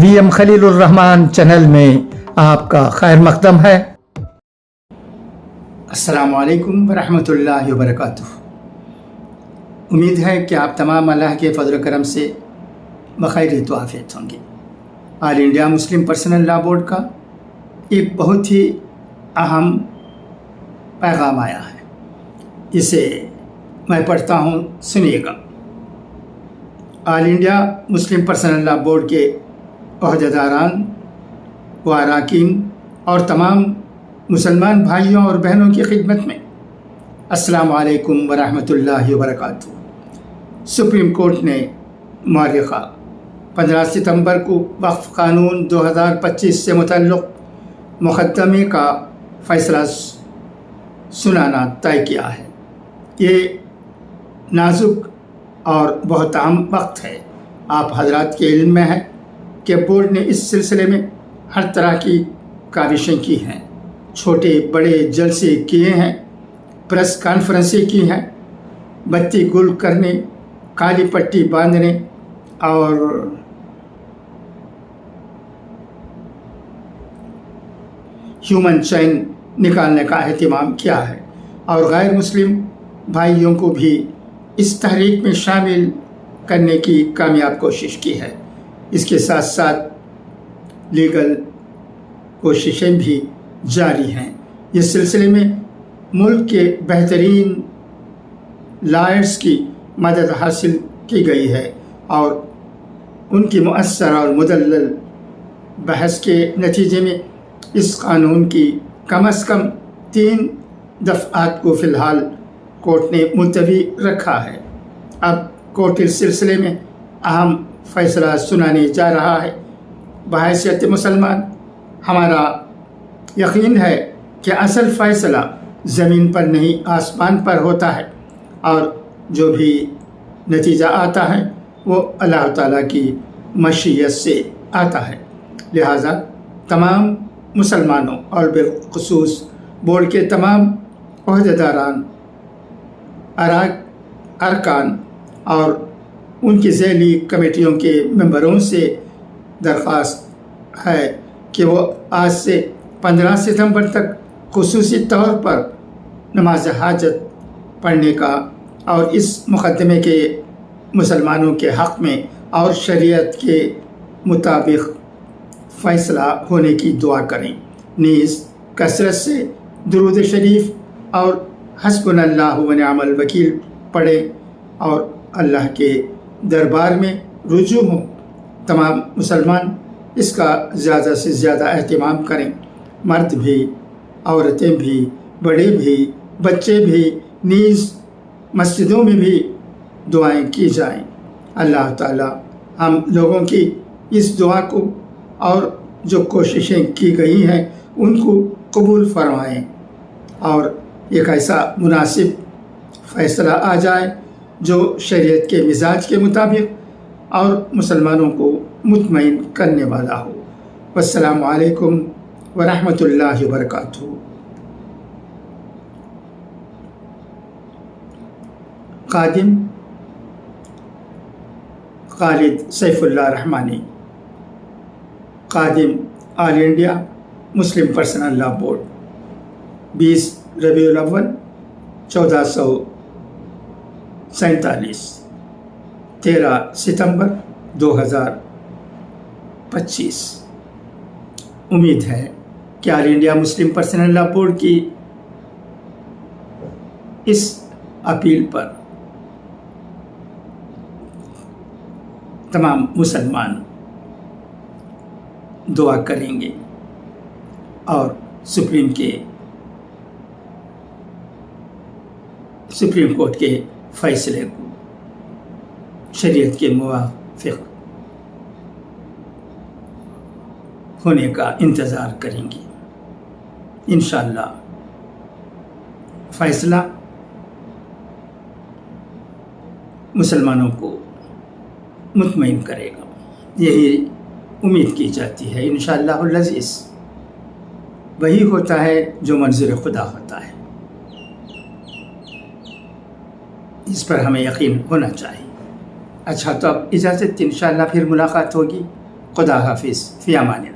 VM Khalilurrahman channel में आपका खैर मकदम है। अस्सलामु अलैकुम वरहमतुल्लाहि वबरकातुह। उम्मीद है कि आप तमाम अल्लाह के फजल करम से बखैर तो आफियत होंगे। All India Muslim personal law board का एक बहुत ही अहम पैगाम आया है, इसे मैं पढ़ता हूँ, सुनिएगा। All India Muslim personal law board के ओहदेदारान व अरकान और तमाम मुसलमान भाइयों और बहनों की खिदमत में अस्सलामु अलैकुम वरहमतुल्लाहि वबरकातुह। सुप्रीम कोर्ट ने मौलिका 15 सितंबर को वक्फ कानून 2025 से मुतल्लिक़ मुक़दमे का फ़ैसला सुनाना तय किया है। ये नाजुक और बहुत अहम वक्त है। आप हजरात के इल्म में है कि बोर्ड ने इस सिलसिले में हर तरह की काविशें की हैं, छोटे बड़े जलसे किए हैं, प्रेस कॉन्फ्रेंसें की हैं, बत्ती गुल करने, काली पट्टी बांधने और ह्यूमन चैन निकालने का अहतमाम किया है और गैर मुस्लिम भाइयों को भी इस तहरीक में शामिल करने की कामयाब कोशिश की है। इसके साथ साथ लीगल कोशिशें भी जारी हैं। इस सिलसिले में मुल्क के बेहतरीन लॉयर्स की मदद हासिल की गई है और उनकी मुअस्सर और मुदल्लल बहस के नतीजे में इस कानून की कम अज़ कम 3 दफ़ात को फ़िलहाल कोर्ट ने मुलतवी रखा है। अब कोर्ट इस सिलसिले में अहम फ़ैसला सुनाने जा रहा है। बहैसियत मुसलमान हमारा यकीन है कि असल फ़ैसला ज़मीन पर नहीं आसमान पर होता है और जो भी नतीजा आता है वो अल्लाह ताला की मशीयत से आता है। लिहाजा तमाम मुसलमानों और बिलख़ुसूस बोर्ड के तमाम ओहदेदारान, अरकान और उनकी ज़ैली कमेटियों के मेंबरों से दरख्वास्त है कि वो आज से 15 सितंबर तक खुसूसी तौर पर नमाज हाजत पढ़ने का और इस मुक़दमे के मुसलमानों के हक़ में और शरीयत के मुताबिक फ़ैसला होने की दुआ करें। नीज़ कसरत से दुरूद शरीफ और हस्बुनल्लाहु व निअमल वकील पढ़ें और अल्लाह के दरबार में रुजू हों। तमाम मुसलमान इसका ज़्यादा से ज़्यादा एहतमाम करें। मर्द भी, औरतें भी, बड़े भी, बच्चे भी, नीज़ मस्जिदों में भी दुआएं की जाएं। अल्लाह ताला हम लोगों की इस दुआ को और जो कोशिशें की गई हैं उनको कबूल फरमाएं और एक ऐसा मुनासिब फ़ैसला आ जाए जो शरीयत के मिजाज के मुताबिक और मुसलमानों को मुतमईन करने वाला हो। वस्सलामु अलैकुम वरहमतुल्लाहि वबरकातुहू। क़ादिम खालिद सैफुल्लाह रहमानी, क़ादिम all India Muslim personal law board, 20 रबीउल अव्वल 1447, 13 सितंबर 2025। उम्मीद है कि all India Muslim personal law board की इस अपील पर तमाम मुसलमान दुआ करेंगे और सुप्रीम कोर्ट के फ़ैसले को शरीयत के मुवाफ़िक़ होने का इंतज़ार करेंगे। इंशाअल्लाह फ़ैसला मुसलमानों को मुतमईन करेगा, यही उम्मीद की जाती है। इंशाअल्लाहुल अज़ीज़ वही होता है जो मंज़ूर खुदा होता है। इस पर हमें यकीन होना चाहिए। अच्छा, तो अब इजाज़त, इंशाअल्लाह फिर मुलाकात होगी। خدا حافظ، فی امان اللہ.